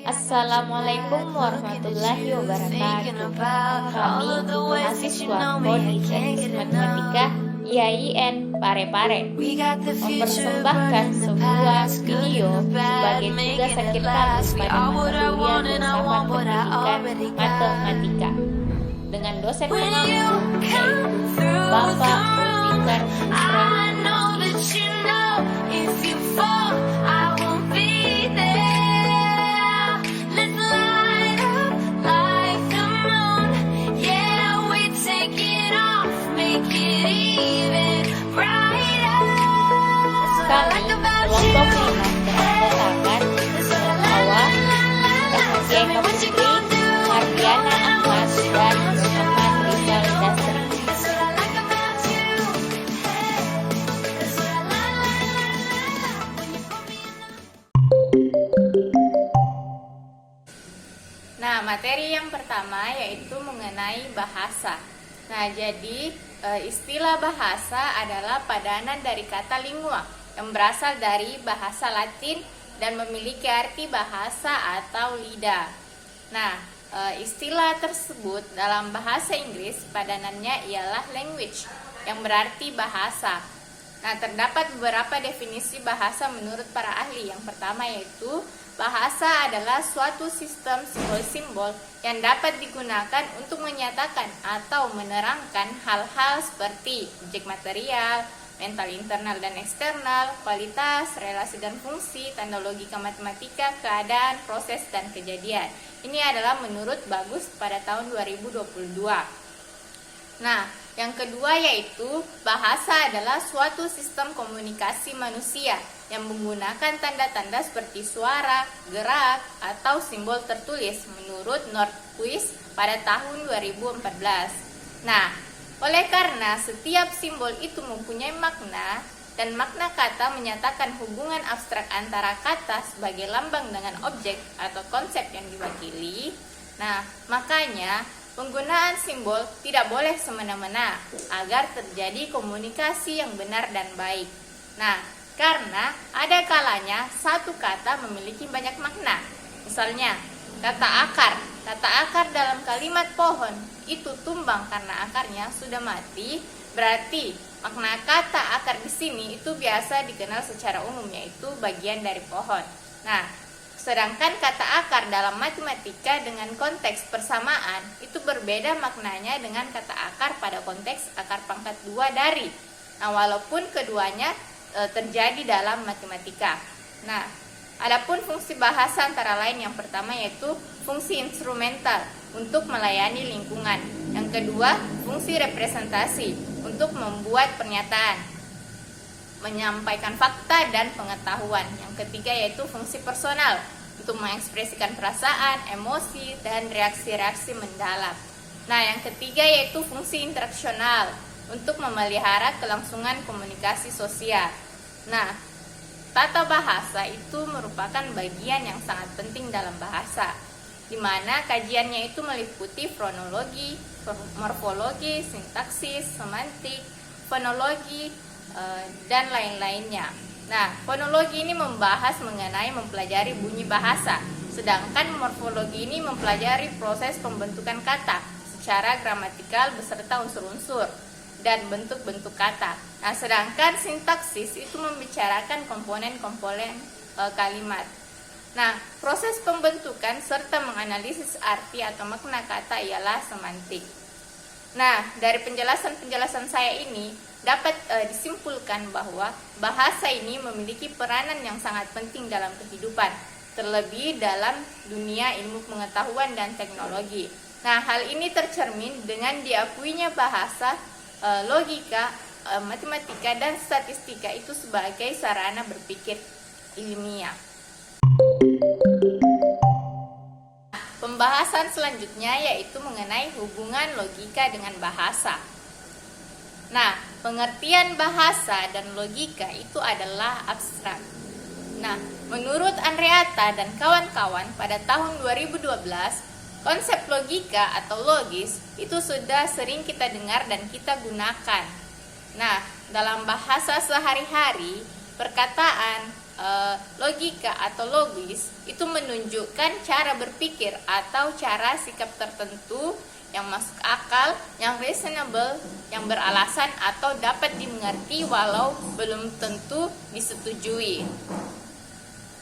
Assalamualaikum warahmatullahi wabarakatuh. Kami mahasiswa Prodi Teknik Matematika IAIN Parepare mempersembahkan sebuah video sebagai tugas akhir kami pada mata kuliah filsafat pendidikan matematika dengan dosen pengampu yaitu Bapak Zulfikar Isra. Kami kelompok 5 beranggotakan Hawa, Rahasia Eka Putri, Mardiana Ahmad, dan Muhammad Rizal Dasri. Nah, materi yang pertama yaitu mengenai bahasa. Nah, jadi istilah bahasa adalah padanan dari kata lingua yang berasal dari bahasa Latin dan memiliki arti bahasa atau lidah. Nah, istilah tersebut dalam bahasa Inggris padanannya ialah language yang berarti bahasa. Nah, terdapat beberapa definisi bahasa menurut para ahli. Yang pertama yaitu bahasa adalah suatu sistem simbol-simbol yang dapat digunakan untuk menyatakan atau menerangkan hal-hal seperti objek material, mental internal dan eksternal, kualitas, relasi dan fungsi, tanda logika matematika, keadaan, proses, dan kejadian. Ini adalah menurut Bagus pada tahun 2022. Nah, yang kedua yaitu bahasa adalah suatu sistem komunikasi manusia yang menggunakan tanda-tanda seperti suara, gerak, atau simbol tertulis menurut Nordquist pada tahun 2014. Nah, oleh karena setiap simbol itu mempunyai makna dan makna kata menyatakan hubungan abstrak antara kata sebagai lambang dengan objek atau konsep yang diwakili. Nah, makanya penggunaan simbol tidak boleh semena-mena agar terjadi komunikasi yang benar dan baik. Nah, karena ada kalanya satu kata memiliki banyak makna. Misalnya, kata akar. Kata akar dalam kalimat pohon itu tumbang karena akarnya sudah mati. Berarti makna kata akar di sini itu biasa dikenal secara umum yaitu bagian dari pohon. Nah, sedangkan kata akar dalam matematika dengan konteks persamaan itu berbeda maknanya dengan kata akar pada konteks akar pangkat 2 dari. Nah, walaupun keduanya terjadi dalam matematika. Nah, adapun fungsi bahasa antara lain yang pertama yaitu fungsi instrumental untuk melayani lingkungan. Yang kedua, fungsi representasi untuk membuat pernyataan, menyampaikan fakta dan pengetahuan. Yang ketiga yaitu fungsi personal untuk mengekspresikan perasaan, emosi, dan reaksi-reaksi mendalam. Nah, yang ketiga yaitu fungsi interaksional untuk memelihara kelangsungan komunikasi sosial. Nah, tata bahasa itu merupakan bagian yang sangat penting dalam bahasa, di mana kajiannya itu meliputi fonologi, morfologi, sintaksis, semantik, fonologi, dan lain-lainnya. Nah, fonologi ini membahas mengenai mempelajari bunyi bahasa, sedangkan morfologi ini mempelajari proses pembentukan kata secara gramatikal beserta unsur-unsur dan bentuk-bentuk kata. Nah, sedangkan sintaksis itu membicarakan komponen-komponen kalimat. Nah, proses pembentukan serta menganalisis arti atau makna kata ialah semantik. Nah, dari penjelasan-penjelasan saya ini dapat disimpulkan bahwa bahasa ini memiliki peranan yang sangat penting dalam kehidupan, terlebih dalam dunia ilmu pengetahuan dan teknologi. Nah, hal ini tercermin dengan diakuinya bahasa, logika, matematika, dan statistika itu sebagai sarana berpikir ilmiah. Pembahasan selanjutnya yaitu mengenai hubungan logika dengan bahasa. Nah, pengertian bahasa dan logika itu adalah abstrak. Nah, menurut Andreatta dan kawan-kawan pada tahun 2012, konsep logika atau logis itu sudah sering kita dengar dan kita gunakan. Nah, dalam bahasa sehari-hari, perkataan logika atau logis itu menunjukkan cara berpikir atau cara sikap tertentu yang masuk akal, yang reasonable, yang beralasan atau dapat dimengerti walau belum tentu disetujui.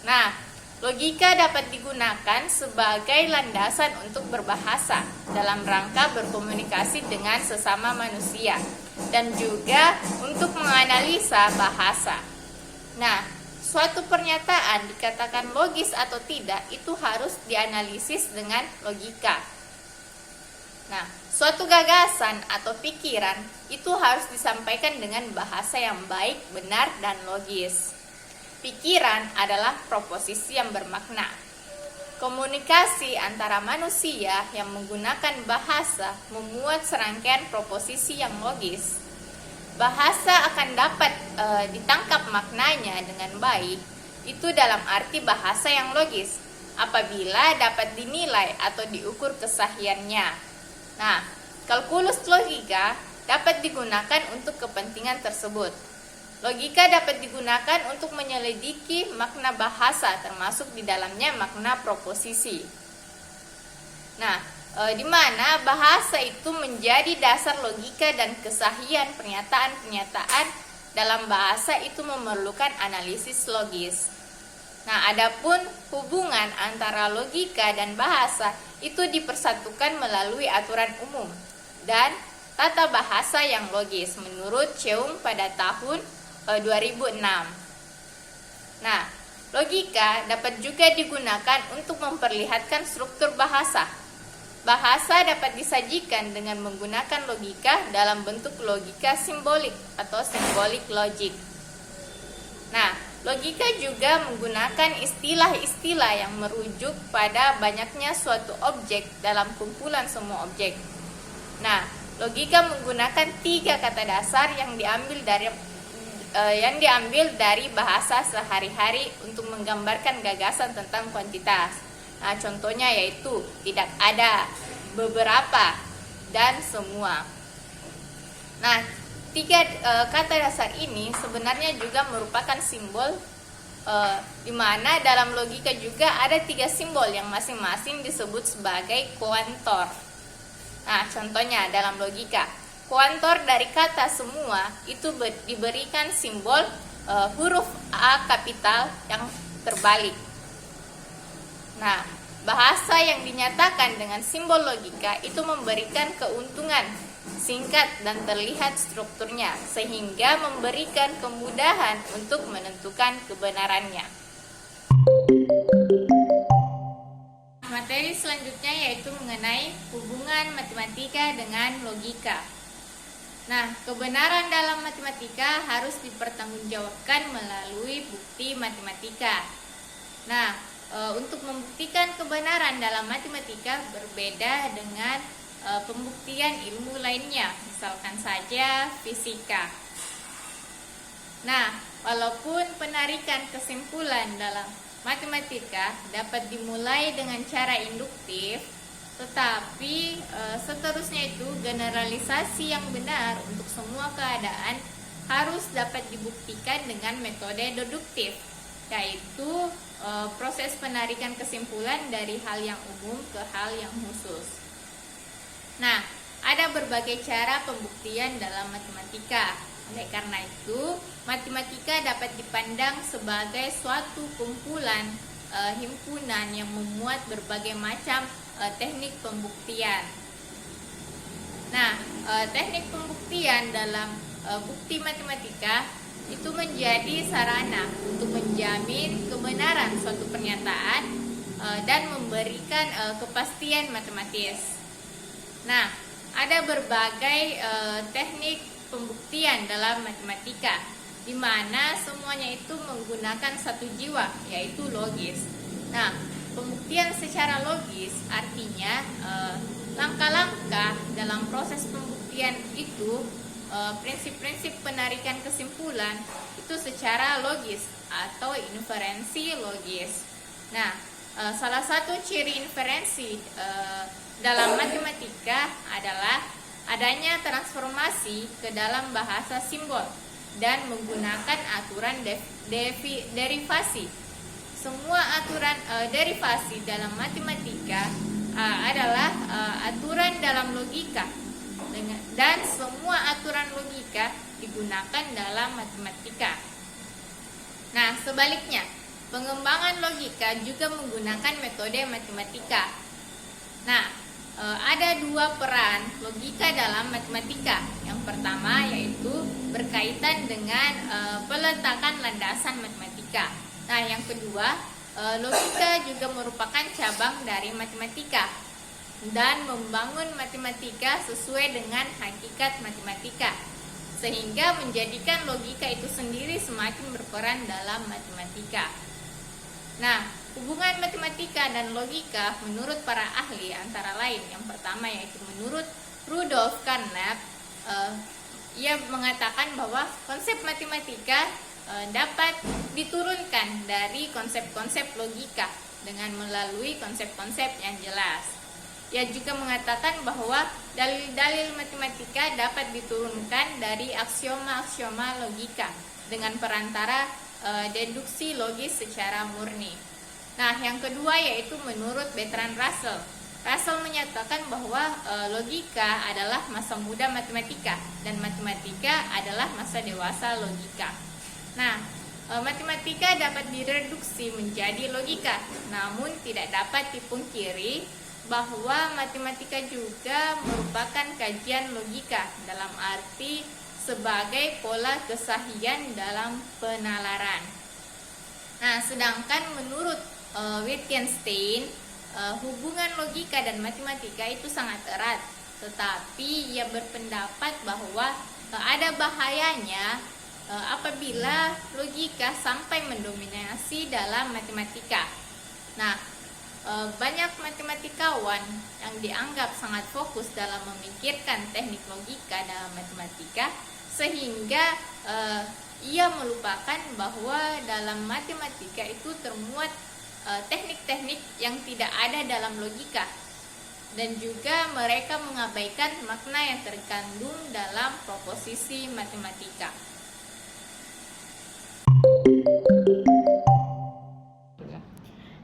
Nah, logika dapat digunakan sebagai landasan untuk berbahasa dalam rangka berkomunikasi dengan sesama manusia dan juga untuk menganalisa bahasa. Nah, suatu pernyataan dikatakan logis atau tidak itu harus dianalisis dengan logika. Nah, suatu gagasan atau pikiran itu harus disampaikan dengan bahasa yang baik, benar, dan logis. Pikiran adalah proposisi yang bermakna. Komunikasi antara manusia yang menggunakan bahasa memuat serangkaian proposisi yang logis. Bahasa akan dapat ditangkap maknanya dengan baik, itu dalam arti bahasa yang logis, apabila dapat dinilai atau diukur kesahihannya. Nah, kalkulus logika dapat digunakan untuk kepentingan tersebut. Logika dapat digunakan untuk menyelidiki makna bahasa, termasuk di dalamnya makna proposisi. Nah, di mana bahasa itu menjadi dasar logika dan kesahihan pernyataan-pernyataan dalam bahasa itu memerlukan analisis logis. Nah, adapun hubungan antara logika dan bahasa itu dipersatukan melalui aturan umum dan tata bahasa yang logis menurut Cheung pada tahun 2006. Nah, logika dapat juga digunakan untuk memperlihatkan struktur bahasa. Bahasa dapat disajikan dengan menggunakan logika dalam bentuk logika simbolik atau symbolic logic. Nah, logika juga menggunakan istilah-istilah yang merujuk pada banyaknya suatu objek dalam kumpulan semua objek. Nah, logika menggunakan 3 kata dasar yang diambil dari bahasa sehari-hari untuk menggambarkan gagasan tentang kuantitas. Nah, contohnya yaitu tidak ada, beberapa, dan semua. Nah, 3 kata dasar ini sebenarnya juga merupakan simbol, di mana dalam logika juga ada 3 simbol yang masing-masing disebut sebagai kuantor. Nah, contohnya dalam logika, kuantor dari kata semua itu diberikan simbol huruf A kapital yang terbalik. Nah, bahasa yang dinyatakan dengan simbol logika itu memberikan keuntungan singkat dan terlihat strukturnya, sehingga memberikan kemudahan untuk menentukan kebenarannya. Materi selanjutnya yaitu mengenai hubungan matematika dengan logika. Nah, kebenaran dalam matematika harus dipertanggungjawabkan melalui bukti matematika. Nah, untuk membuktikan kebenaran dalam matematika berbeda dengan pembuktian ilmu lainnya, misalkan saja fisika. Nah, walaupun penarikan kesimpulan dalam matematika dapat dimulai dengan cara induktif, tetapi seterusnya itu generalisasi yang benar untuk semua keadaan harus dapat dibuktikan dengan metode deduktif, yaitu proses penarikan kesimpulan dari hal yang umum ke hal yang khusus. Nah, ada berbagai cara pembuktian dalam matematika. Oleh karena itu, matematika dapat dipandang sebagai suatu kumpulan himpunan yang memuat berbagai macam teknik pembuktian. Nah, teknik pembuktian dalam bukti matematika itu menjadi sarana untuk menjamin kebenaran suatu pernyataan dan memberikan kepastian matematis. Nah, ada berbagai teknik pembuktian dalam matematika, di mana semuanya itu menggunakan satu jiwa, yaitu logis. Nah, pembuktian secara logis artinya langkah-langkah dalam proses pembuktian itu, prinsip-prinsip penarikan kesimpulan itu secara logis atau inferensi logis. Nah, salah satu ciri inferensi dalam matematika adalah adanya transformasi ke dalam bahasa simbol dan menggunakan aturan derivasi. Semua aturan derivasi dalam matematika adalah aturan dalam logika, dan semua aturan logika digunakan dalam matematika. Nah, sebaliknya, pengembangan logika juga menggunakan metode matematika. Nah, ada dua peran logika dalam matematika. Yang pertama yaitu berkaitan dengan peletakan landasan matematika. Nah, yang kedua, logika juga merupakan cabang dari matematika dan membangun matematika sesuai dengan hakikat matematika, sehingga menjadikan logika itu sendiri semakin berperan dalam matematika. Nah, hubungan matematika dan logika menurut para ahli antara lain, yang pertama yaitu menurut Rudolf Carnap, ia mengatakan bahwa konsep matematika dapat diturunkan dari konsep-konsep logika dengan melalui konsep-konsep yang jelas. Ia juga mengatakan bahwa dalil-dalil matematika dapat diturunkan dari aksioma-aksioma logika dengan perantara deduksi logis secara murni. Nah, yang kedua yaitu menurut Bertrand Russell. Russell menyatakan bahwa logika adalah masa muda matematika dan matematika adalah masa dewasa logika. Nah, matematika dapat direduksi menjadi logika, namun tidak dapat dipungkiri bahwa matematika juga merupakan kajian logika dalam arti sebagai pola kesahihan dalam penalaran. Nah, sedangkan menurut Wittgenstein, hubungan logika dan matematika itu sangat erat, tetapi ia berpendapat bahwa ada bahayanya apabila logika sampai mendominasi dalam matematika. Nah, banyak matematikawan yang dianggap sangat fokus dalam memikirkan teknik logika dalam matematika, sehingga ia melupakan bahwa dalam matematika itu termuat teknik-teknik yang tidak ada dalam logika, dan juga mereka mengabaikan makna yang terkandung dalam proposisi matematika.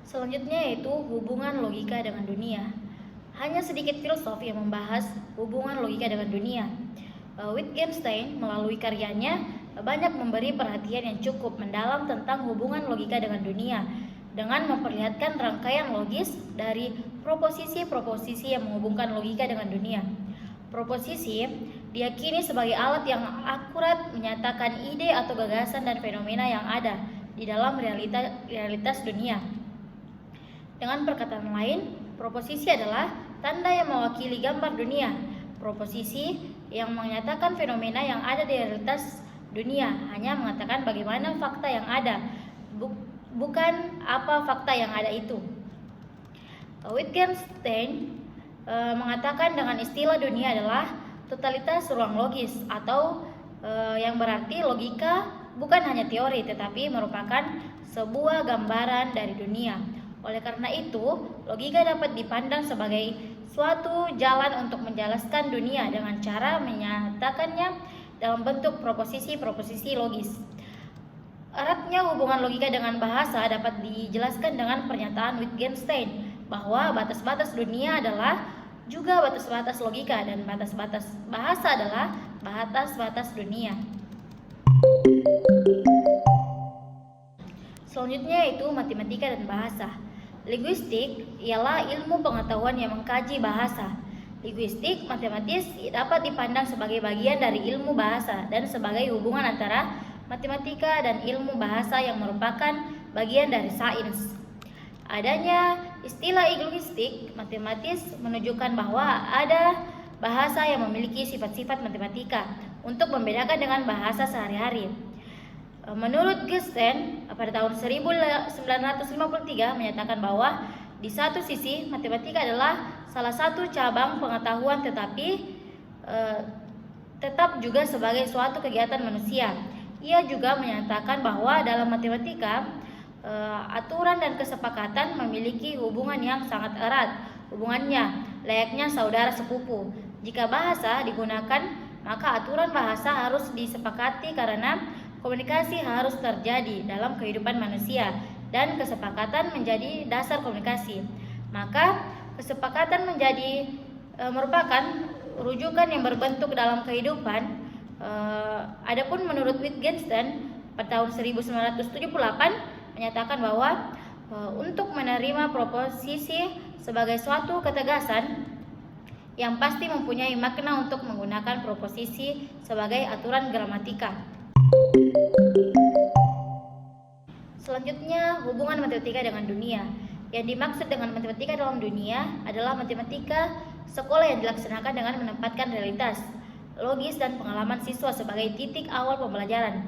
Selanjutnya yaitu hubungan logika dengan dunia. Hanya sedikit filsuf yang membahas hubungan logika dengan dunia. Wittgenstein melalui karyanya banyak memberi perhatian yang cukup mendalam tentang hubungan logika dengan dunia, dengan memperlihatkan rangkaian logis dari proposisi-proposisi yang menghubungkan logika dengan dunia. Proposisi diyakini sebagai alat yang akurat menyatakan ide atau gagasan dan fenomena yang ada di dalam realitas dunia. Dengan perkataan lain, proposisi adalah tanda yang mewakili gambar dunia. Proposisi yang menyatakan fenomena yang ada di realitas dunia hanya mengatakan bagaimana fakta yang ada, bukan apa fakta yang ada itu. Wittgenstein mengatakan dengan istilah dunia adalah totalitas ruang logis, atau yang berarti logika bukan hanya teori tetapi merupakan sebuah gambaran dari dunia. Oleh karena itu, logika dapat dipandang sebagai suatu jalan untuk menjelaskan dunia dengan cara menyatakannya dalam bentuk proposisi-proposisi logis. Eratnya hubungan logika dengan bahasa dapat dijelaskan dengan pernyataan Wittgenstein bahwa batas-batas dunia adalah juga batas-batas logika dan batas-batas bahasa adalah batas-batas dunia. Selanjutnya yaitu matematika dan bahasa. Linguistik ialah ilmu pengetahuan yang mengkaji bahasa. Linguistik matematis dapat dipandang sebagai bagian dari ilmu bahasa dan sebagai hubungan antara matematika dan ilmu bahasa yang merupakan bagian dari sains. Adanya istilah linguistik matematis menunjukkan bahwa ada bahasa yang memiliki sifat-sifat matematika untuk membedakan dengan bahasa sehari-hari. Menurut Gusten, pada tahun 1953 menyatakan bahwa di satu sisi matematika adalah salah satu cabang pengetahuan tetapi tetap juga sebagai suatu kegiatan manusia. Ia juga menyatakan bahwa dalam matematika aturan dan kesepakatan memiliki hubungan yang sangat erat. Hubungannya layaknya saudara sepupu. Jika bahasa digunakan maka aturan bahasa harus disepakati karena komunikasi harus terjadi dalam kehidupan manusia dan kesepakatan menjadi dasar komunikasi. Maka kesepakatan menjadi merupakan rujukan yang berbentuk dalam kehidupan. Adapun menurut Wittgenstein pada tahun 1978 menyatakan bahwa untuk menerima proposisi sebagai suatu ketegasan yang pasti mempunyai makna untuk menggunakan proposisi sebagai aturan gramatika. Selanjutnya, hubungan matematika dengan dunia. Yang dimaksud dengan matematika dalam dunia adalah matematika sekolah yang dilaksanakan dengan menempatkan realitas, logis dan pengalaman siswa sebagai titik awal pembelajaran.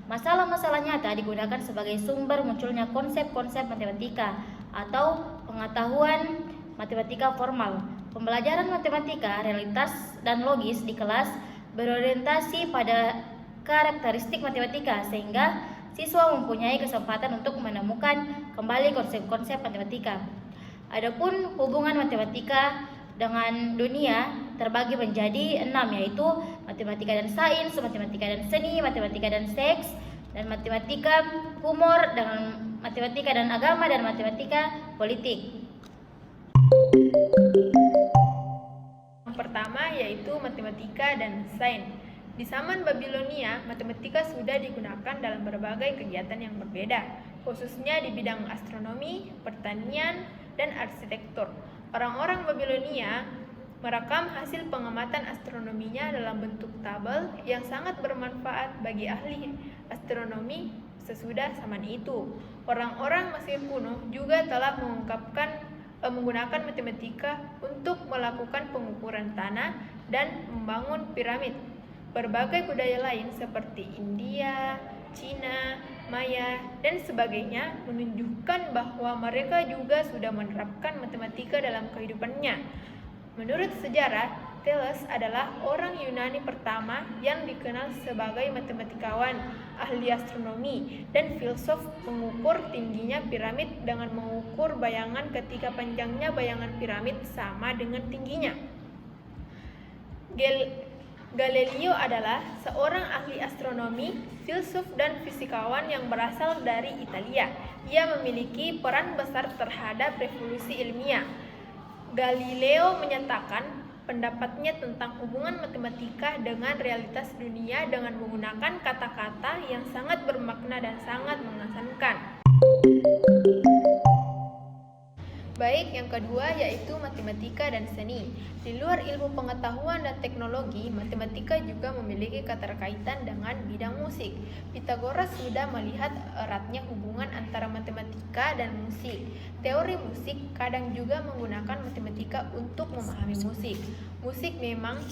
Masalah-masalah nyata digunakan sebagai sumber munculnya konsep-konsep matematika atau pengetahuan matematika formal. Pembelajaran matematika, realitas, dan logis di kelas berorientasi pada karakteristik matematika sehingga siswa mempunyai kesempatan untuk menemukan kembali konsep-konsep matematika. Adapun hubungan matematika dengan dunia terbagi menjadi 6, yaitu matematika dan sains, matematika dan seni, matematika dan seks, dan matematika humor, dengan matematika dan agama, dan matematika politik. Yang pertama yaitu matematika dan sains. Di zaman Babilonia, matematika sudah digunakan dalam berbagai kegiatan yang berbeda, khususnya di bidang astronomi, pertanian, dan arsitektur. Orang-orang Babilonia merekam hasil pengamatan astronominya dalam bentuk tabel yang sangat bermanfaat bagi ahli astronomi sesudah zaman itu. Orang-orang Mesir kuno juga telah menggunakan matematika untuk melakukan pengukuran tanah dan membangun piramid. Berbagai budaya lain seperti India, Cina, Maya, dan sebagainya menunjukkan bahwa mereka juga sudah menerapkan matematika dalam kehidupannya. Menurut sejarah, Thales adalah orang Yunani pertama yang dikenal sebagai matematikawan, ahli astronomi, dan filsuf. Mengukur tingginya piramid dengan mengukur bayangan ketika panjangnya bayangan piramid sama dengan tingginya. Galileo adalah seorang ahli astronomi, filsuf, dan fisikawan yang berasal dari Italia. Ia memiliki peran besar terhadap revolusi ilmiah. Galileo menyatakan pendapatnya tentang hubungan matematika dengan realitas dunia dengan menggunakan kata-kata yang sangat bermakna dan sangat mengesankan. Baik, yang kedua yaitu matematika dan seni. Di luar ilmu pengetahuan dan teknologi, matematika juga memiliki keterkaitan dengan bidang musik. Pythagoras sudah melihat eratnya hubungan antara matematika dan musik. Teori musik kadang juga menggunakan matematika untuk memahami musik. Musik memang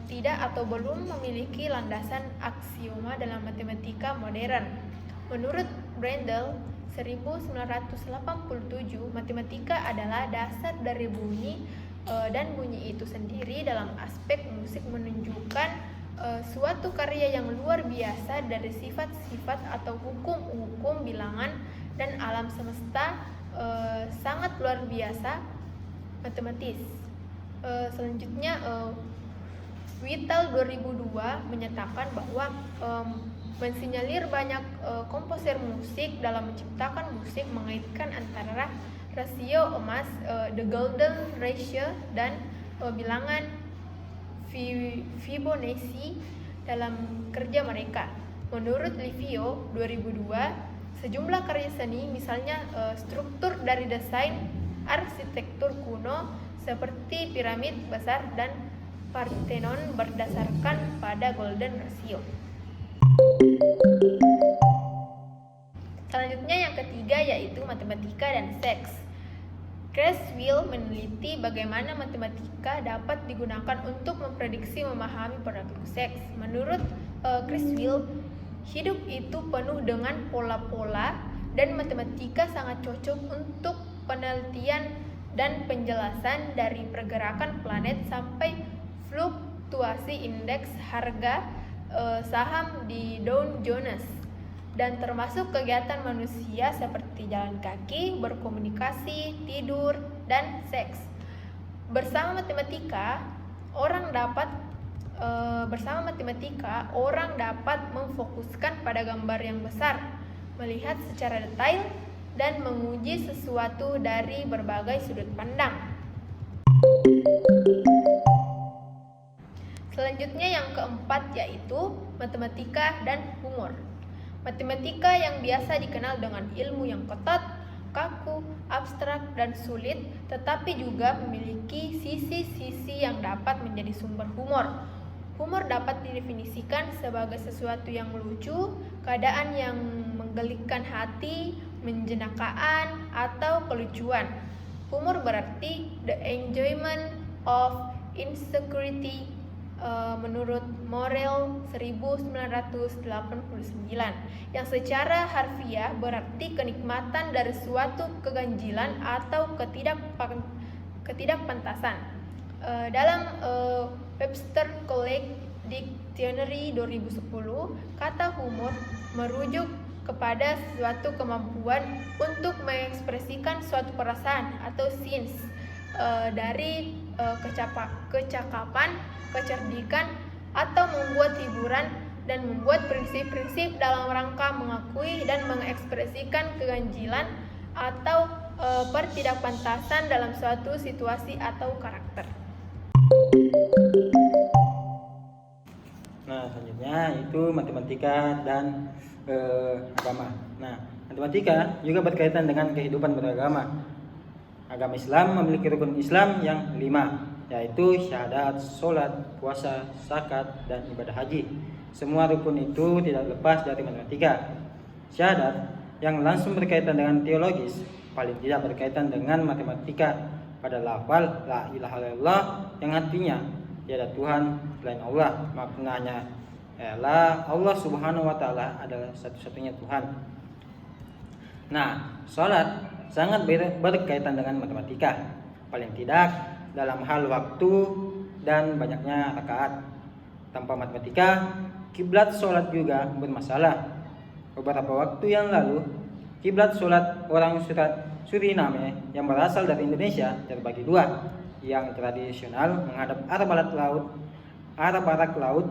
tidak atau belum memiliki landasan aksioma dalam matematika modern. Menurut Brendel 1987, matematika adalah dasar dari bunyi dan bunyi itu sendiri dalam aspek musik menunjukkan suatu karya yang luar biasa dari sifat-sifat atau hukum-hukum bilangan dan alam semesta sangat luar biasa matematis. Selanjutnya Whittle 2002 menyatakan bahwa mensinyalir banyak komposer musik dalam menciptakan musik mengaitkan antara rasio emas, the golden ratio, dan bilangan Fibonacci dalam kerja mereka. Menurut Livio 2002, sejumlah karya seni, misalnya struktur dari desain arsitektur kuno seperti piramid besar dan Parthenon berdasarkan pada golden ratio. Selanjutnya yang ketiga yaitu matematika dan seks. Creswell meneliti bagaimana matematika dapat digunakan untuk memprediksi memahami perilaku seks. Menurut Creswell, hidup itu penuh dengan pola-pola dan matematika sangat cocok untuk penelitian dan penjelasan dari pergerakan planet sampai fluktuasi indeks harga saham di Dow Jones, dan termasuk kegiatan manusia seperti jalan kaki, berkomunikasi, tidur, dan seks. Bersama matematika, orang dapat memfokuskan pada gambar yang besar, melihat secara detail, dan menguji sesuatu dari berbagai sudut pandang. Selanjutnya yang keempat yaitu matematika dan humor. Matematika yang biasa dikenal dengan ilmu yang ketat, kaku, abstrak, dan sulit, tetapi juga memiliki sisi-sisi yang dapat menjadi sumber humor. Humor dapat didefinisikan sebagai sesuatu yang lucu, keadaan yang menggelikan hati, menjenakkan, atau kelucuan. Humor berarti the enjoyment of insecurity menurut Morel 1989, yang secara harfiah berarti kenikmatan dari suatu keganjilan atau ketidakpantasan. Dalam Webster College Dictionary 2010, kata humor merujuk kepada suatu kemampuan untuk mengekspresikan suatu perasaan atau scenes dari kecakapan, kecerdikan, atau membuat hiburan dan membuat prinsip-prinsip dalam rangka mengakui dan mengekspresikan keganjilan atau ketidakpantasan dalam suatu situasi atau karakter. Nah, selanjutnya itu matematika dan agama. Nah, matematika juga berkaitan dengan kehidupan beragama. Agama Islam memiliki rukun Islam yang 5, yaitu syahadat, sholat, puasa, zakat, dan ibadah haji. Semua rukun itu tidak lepas dari matematika. Syahadat yang langsung berkaitan dengan teologis, paling tidak berkaitan dengan matematika pada lafal la ilaha illallah yang artinya tiada Tuhan selain Allah. Maknanya ialah Allah Subhanahu wa taala adalah satu-satunya Tuhan. Nah, sholat sangat berkaitan dengan matematika, paling tidak dalam hal waktu dan banyaknya rakaat. Tanpa matematika, kiblat sholat juga bermasalah. Beberapa waktu yang lalu, kiblat sholat orang Suriname yang berasal dari Indonesia terbagi dua. Yang tradisional menghadap arah barat laut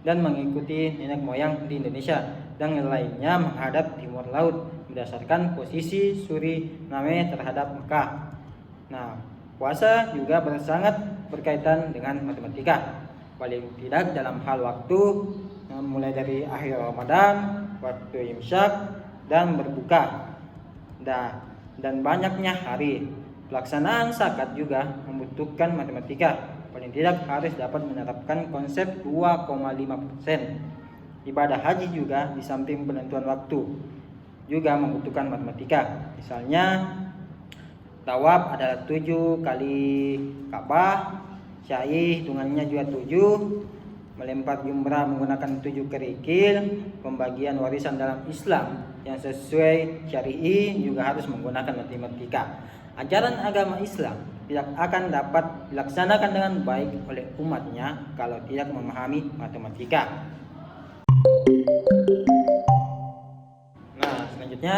dan mengikuti nenek moyang di Indonesia, dan yang lainnya menghadap timur laut berdasarkan posisi Suriname terhadap Mekah. Nah, puasa juga sangat berkaitan dengan matematika, paling tidak dalam hal waktu, mulai dari akhir Ramadan, waktu imsyak, dan berbuka, dan banyaknya hari. Pelaksanaan zakat juga membutuhkan matematika, paling tidak harus dapat menerapkan konsep 2,5%. Ibadah haji juga di samping penentuan waktu juga membutuhkan matematika. Misalnya tawaf adalah 7 kali Ka'bah, syai hitungannya juga 7, melempar jumrah menggunakan 7 kerikil, pembagian warisan dalam Islam yang sesuai syari'i juga harus menggunakan matematika. Ajaran agama Islam tidak akan dapat dilaksanakan dengan baik oleh umatnya kalau tidak memahami matematika. Nah, selanjutnya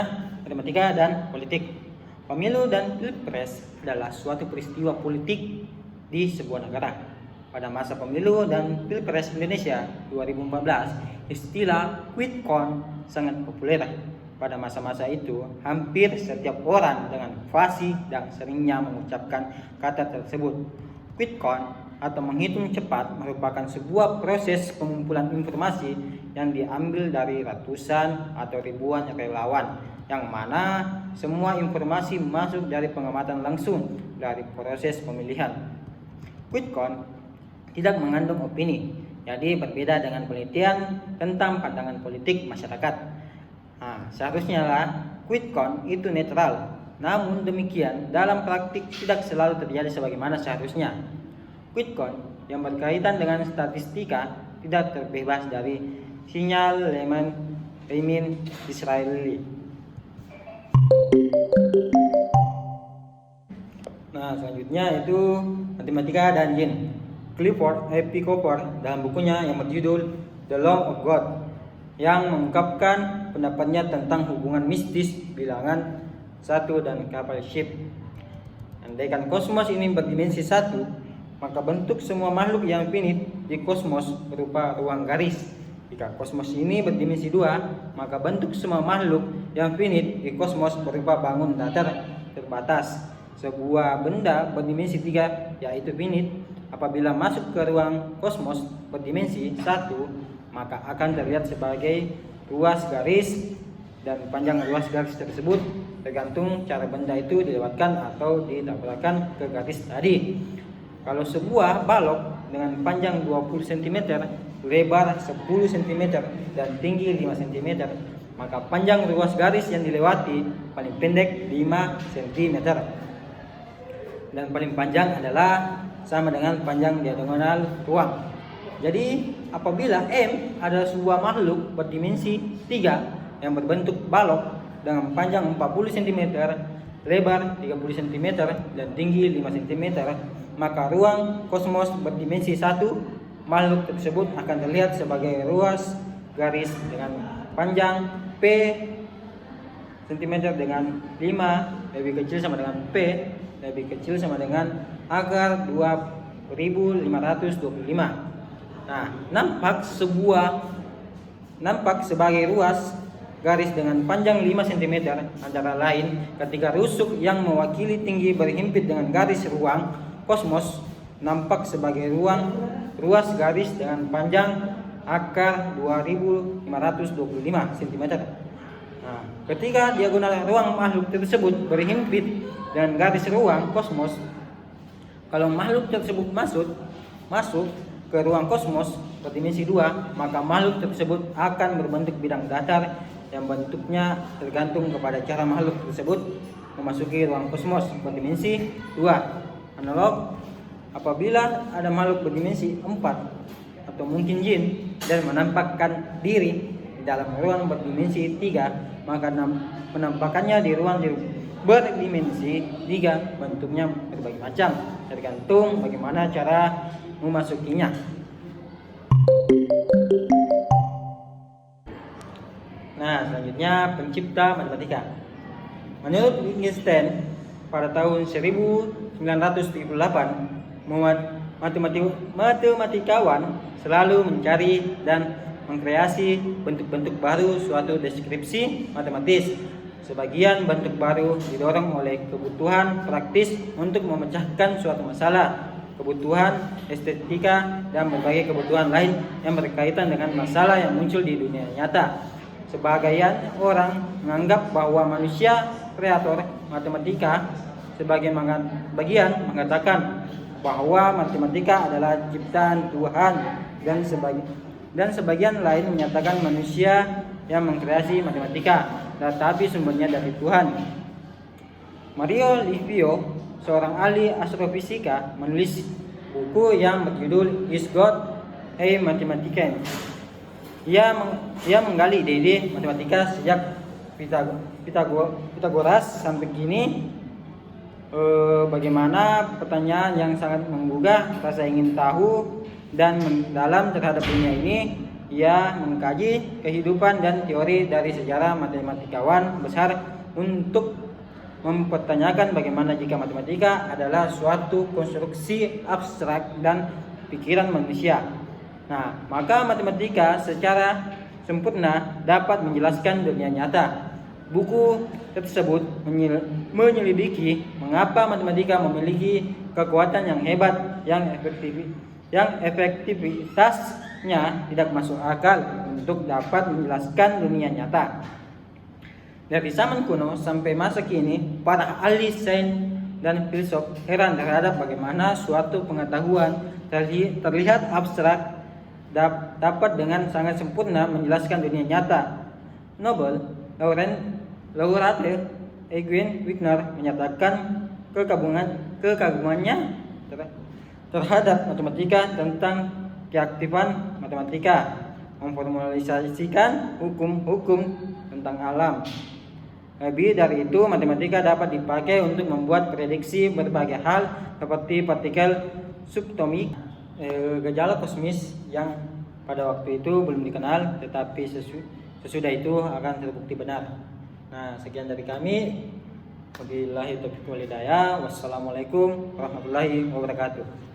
matematika dan politik. Pemilu dan pilpres adalah suatu peristiwa politik di sebuah negara. Pada masa pemilu dan pilpres Indonesia 2014, istilah quick count sangat populer. Pada masa-masa itu, hampir setiap orang dengan fasih dan seringnya mengucapkan kata tersebut. Quick count atau menghitung cepat merupakan sebuah proses pengumpulan informasi yang diambil dari ratusan atau ribuan relawan, yang mana semua informasi masuk dari pengamatan langsung dari proses pemilihan. Quick count tidak mengandung opini, jadi berbeda dengan penelitian tentang pandangan politik masyarakat. Nah, seharusnya lah quick count itu netral. Namun demikian, dalam praktik tidak selalu terjadi sebagaimana seharusnya. Quick count yang berkaitan dengan statistika tidak terbebas dari sinyal Lemin Disraeli. Nah, selanjutnya itu matematika dan jin. Clifford A.P. Cooper dalam bukunya yang berjudul The Law of God yang mengungkapkan pendapatnya tentang hubungan mistis bilangan 1 dan kapal ship. Andaikan kosmos ini berdimensi 1, maka bentuk semua makhluk yang finite di kosmos berupa ruang garis. Jika kosmos ini berdimensi 2, maka bentuk semua makhluk yang finite di kosmos berupa bangun datar terbatas. Sebuah benda berdimensi 3 yaitu finite apabila masuk ke ruang kosmos berdimensi 1, maka akan terlihat sebagai ruas garis, dan panjang ruas garis tersebut tergantung cara benda itu dilewatkan atau ditabrakkan ke garis tadi. Kalau sebuah balok dengan panjang 20 cm, lebar 10 cm, dan tinggi 5 cm, maka panjang ruas garis yang dilewati paling pendek 5 cm. Dan paling panjang adalah sama dengan panjang diagonal ruang. Jadi apabila M adalah sebuah makhluk berdimensi 3 yang berbentuk balok dengan panjang 40 cm, lebar 30 cm, dan tinggi 5 cm, maka ruang kosmos berdimensi 1 makhluk tersebut akan terlihat sebagai ruas garis dengan panjang P cm dengan 5 lebih kecil sama dengan P lebih kecil sama dengan akar 2525. Nah, nampak sebagai ruas garis dengan panjang 5 cm antara lain ketika rusuk yang mewakili tinggi berhimpit dengan garis ruang kosmos nampak sebagai ruas garis dengan panjang akar 2525 cm. Nah, ketika diagonal ruang makhluk tersebut berhimpit dengan garis ruang kosmos, kalau makhluk tersebut masuk ke ruang kosmos berdimensi 2, maka makhluk tersebut akan berbentuk bidang datar yang bentuknya tergantung kepada cara makhluk tersebut memasuki ruang kosmos berdimensi 2. Analog, apabila ada makhluk berdimensi 4 atau mungkin jin dan menampakkan diri di dalam ruang berdimensi 3, maka penampakannya di ruang berdimensi 3 bentuknya berbagai macam, tergantung bagaimana cara memasukinya. Nah, selanjutnya pencipta matematika. Menurut Wittgenstein, pada tahun 1978, matematikawan selalu mencari dan mengkreasi bentuk-bentuk baru suatu deskripsi matematis. Sebagian bentuk baru didorong oleh kebutuhan praktis untuk memecahkan suatu masalah, kebutuhan estetika, dan berbagai kebutuhan lain yang berkaitan dengan masalah yang muncul di dunia nyata. Sebagian orang menganggap bahwa manusia kreator matematika, bagian mengatakan bahwa matematika adalah ciptaan Tuhan, dan sebagian lain menyatakan manusia yang mengkreasi matematika, tetapi sumbernya dari Tuhan. Mario Livio, seorang ahli astrofisika, menulis buku yang berjudul Is God a Mathematician? Ia menggali ide matematika sejak Pitagoras sampai kini. Bagaimana pertanyaan yang sangat menggugah rasa ingin tahu dan mendalam terhadap dunia ini. Ia mengkaji kehidupan dan teori dari sejarah matematikawan besar untuk mempertanyakan bagaimana jika matematika adalah suatu konstruksi abstrak dan pikiran manusia. Nah, maka matematika secara sempurna dapat menjelaskan dunia nyata. Buku tersebut menyelidiki mengapa matematika memiliki kekuatan yang hebat yang efektivitasnya tidak masuk akal untuk dapat menjelaskan dunia nyata. Dari zaman kuno sampai masa kini, para ahli sains dan filsuf heran terhadap bagaimana suatu pengetahuan terlihat abstrak dapat dengan sangat sempurna menjelaskan dunia nyata. Nobel laureate Eugene Wigner menyatakan kekagumannya terhadap matematika tentang keaktifan matematika, memformalisasikan hukum-hukum tentang alam. Lebih dari itu, matematika dapat dipakai untuk membuat prediksi berbagai hal seperti partikel subatomik, gejala kosmis yang pada waktu itu belum dikenal, tetapi sesudah itu akan terbukti benar. Nah, sekian dari kami. Wabillahi taufiq wal hidayah. Wassalamualaikum warahmatullahi wabarakatuh.